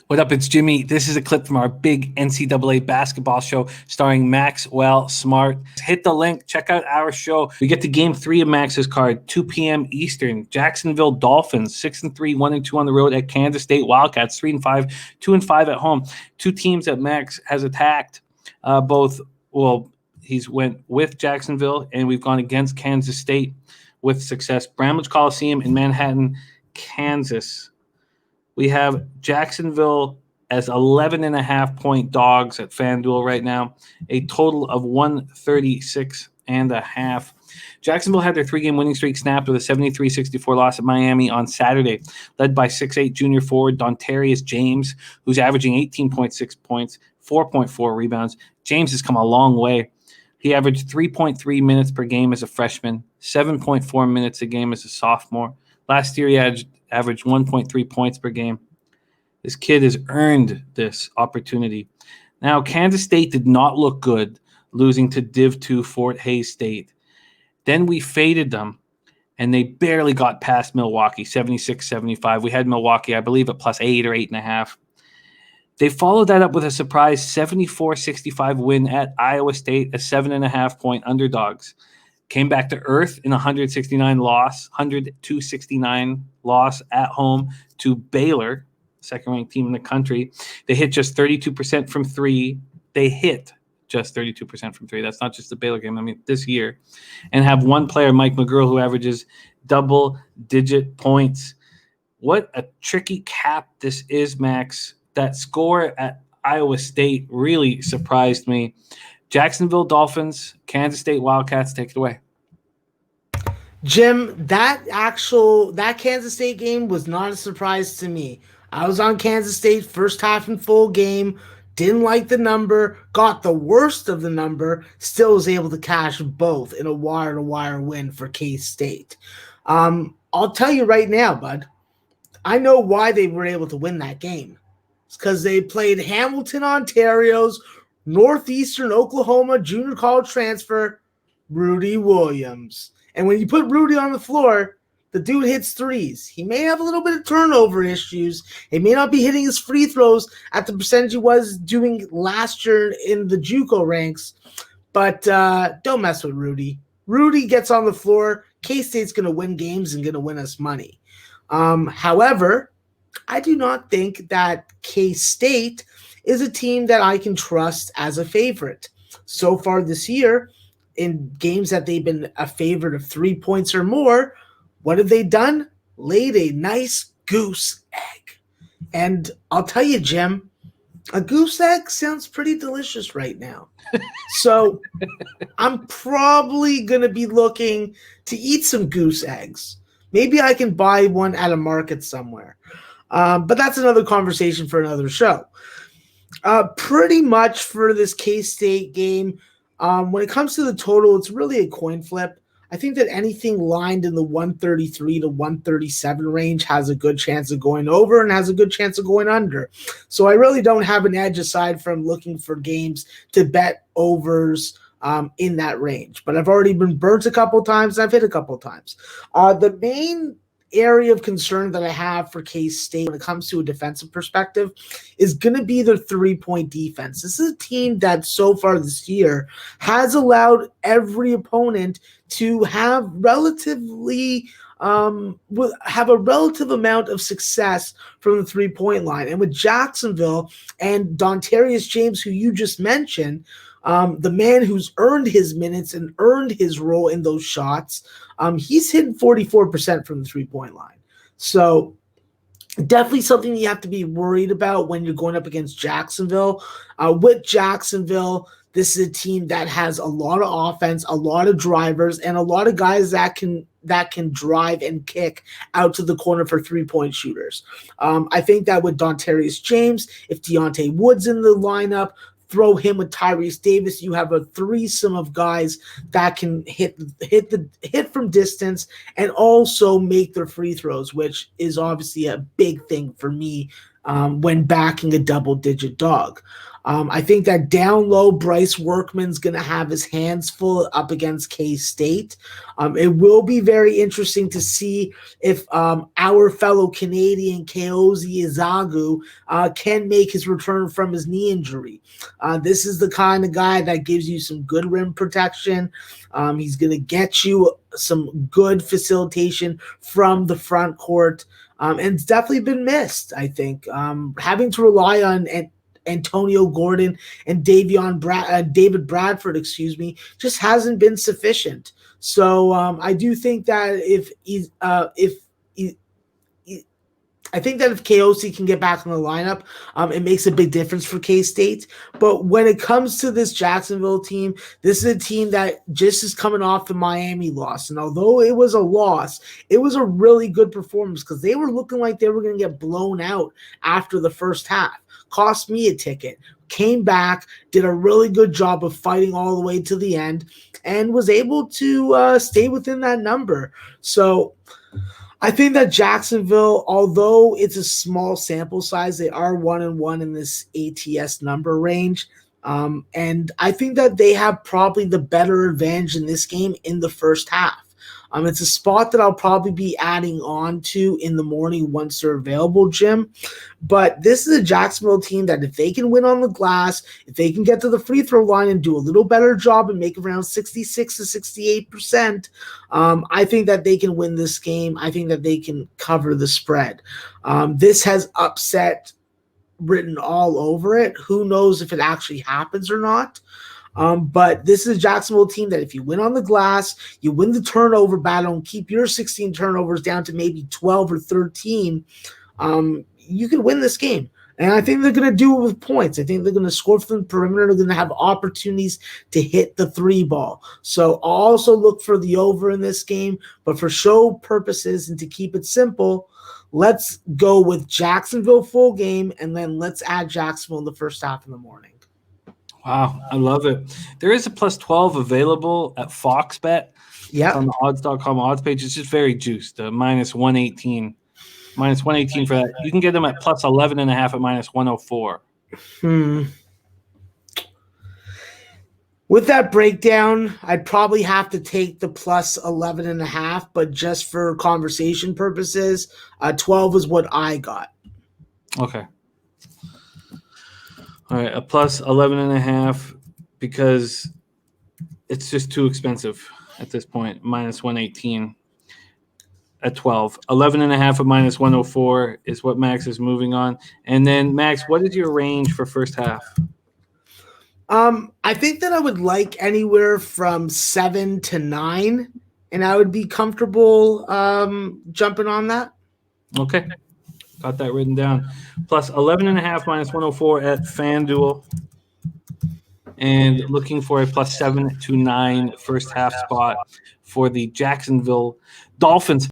What up? It's Jimmy. This is a clip from our big NCAA basketball show starring Maxwell Smart. Hit the link. Check out our show. We get to Game 3 of Max's card, 2 p.m. Eastern. Jacksonville Dolphins, 6-3, 1-2 on the road at Kansas State Wildcats, 3-5, 2-5 at home. Two teams that Max has attacked. He's went with Jacksonville, and we've gone against Kansas State with success. Bramlage Coliseum in Manhattan, Kansas. We have Jacksonville as 11.5-point dogs at FanDuel right now, a total of 136.5. Jacksonville had their 3-game winning streak snapped with a 73-64 loss at Miami on Saturday, led by 6'8" junior forward Dontarius James, who's averaging 18.6 points, 4.4 rebounds. James has come a long way. He averaged 3.3 minutes per game as a freshman, 7.4 minutes a game as a sophomore. Last year, he averaged 1.3 points per game. This kid has earned this opportunity. Now, Kansas State did not look good, losing to Div 2 Fort Hays State. Then we faded them, and they barely got past Milwaukee, 76-75. We had Milwaukee, I believe, at +8 or 8.5. They followed that up with a surprise 74-65 win at Iowa State, a 7.5-point underdogs. Came back to earth in a 102-69 loss at home to Baylor, second-ranked team in the country. They hit just 32% from three. That's not just the Baylor game. I mean, this year. And have one player, Mike McGurl, who averages double-digit points. What a tricky cap this is, Max. That score at Iowa State really surprised me. Jacksonville Dolphins, Kansas State Wildcats, take it away. Jim, that Kansas State game was not a surprise to me. I was on Kansas State first half and full game, didn't like the number, got the worst of the number, still was able to cash both in a wire-to-wire win for K-State. I'll tell you right now, bud, I know why they were able to win that game. It's because they played Hamilton, Ontario's Northeastern Oklahoma junior college transfer, Rudy Williams. And when you put Rudy on the floor, the dude hits threes. He may have a little bit of turnover issues. He may not be hitting his free throws at the percentage he was doing last year in the JUCO ranks. But don't mess with Rudy. Rudy gets on the floor. K-State's going to win games and going to win us money. However, I do not think that K-State is a team that I can trust as a favorite. So far this year, in games that they've been a favorite of 3 points or more, what have they done? Laid a nice goose egg. And I'll tell you, Jim, a goose egg sounds pretty delicious right now. So I'm probably going to be looking to eat some goose eggs. Maybe I can buy one at a market somewhere. But that's another conversation for another show. Pretty much for this K-State game, when it comes to the total, it's really a coin flip. I think that anything lined in the 133 to 137 range has a good chance of going over and has a good chance of going under. So I really don't have an edge aside from looking for games to bet overs in that range. But I've already been burnt a couple times. I've hit a couple times. The main area of concern that I have for K-State when it comes to a defensive perspective is going to be their 3-point defense. This is a team that so far this year has allowed every opponent to have a relative amount of success from the 3-point line. And with Jacksonville and Dontarius James, who you just mentioned, the man who's earned his minutes and earned his role in those shots, he's hitting 44% from the 3-point line. So definitely something you have to be worried about when you're going up against Jacksonville. With Jacksonville, this is a team that has a lot of offense, a lot of drivers, and a lot of guys that can drive and kick out to the corner for 3-point shooters. I think that with Dontarius James, if Deontay Wood's in the lineup, throw him with Tyrese Davis, you have a threesome of guys that can hit from distance and also make their free throws, which is obviously a big thing for me when backing a double-digit dog. I think that down low, Bryce Workman's going to have his hands full up against K-State. It will be very interesting to see if our fellow Canadian Keozi Izagu can make his return from his knee injury. This is the kind of guy that gives you some good rim protection. He's going to get you some good facilitation from the front court. And it's definitely been missed, I think. Having to rely on Antonio Gordon and David Bradford, just hasn't been sufficient. So I do think that if KOC can get back in the lineup, it makes a big difference for K-State. But when it comes to this Jacksonville team, this is a team that just is coming off the Miami loss. And although it was a loss, it was a really good performance because they were looking like they were going to get blown out after the first half. Cost me a ticket. Came back, did a really good job of fighting all the way to the end, and was able to stay within that number. So I think that Jacksonville, although it's a small sample size, they are 1-1 in this ATS number range. And I think that they have probably the better advantage in this game in the first half. It's a spot that I'll probably be adding on to in the morning once they're available, Jim. But this is a Jacksonville team that if they can win on the glass, if they can get to the free throw line and do a little better job and make around 66 to 68%, I think that they can win this game. I think that they can cover the spread. This has upset written all over it. Who knows if it actually happens or not? But this is a Jacksonville team that if you win on the glass, you win the turnover battle and keep your 16 turnovers down to maybe 12 or 13, you can win this game. And I think they're going to do it with points. I think they're going to score from the perimeter. They're going to have opportunities to hit the three ball. So I'll also look for the over in this game. But for show purposes and to keep it simple, let's go with Jacksonville full game, and then let's add Jacksonville in the first half in the morning. Wow, I love it. There is a plus 12 available at Fox Bet. Yeah. On the odds.com odds page. It's just very juiced. Minus 118. Minus 118 for that. You can get them at plus 11.5 at minus 104. With that breakdown, I'd probably have to take the plus 11.5, but just for conversation purposes, 12 is what I got. Okay. All right, a plus 11.5 because it's just too expensive at this point. Minus 118 at 12. 11.5 at minus 104 is what Max is moving on. And then, Max, what is your range for first half? I think that I would like anywhere from 7 to 9, and I would be comfortable jumping on that. Okay. Got that written down. Plus 11.5 minus 104 at FanDuel. And looking for a plus 7 to 9 first half spot for the Jacksonville Dolphins.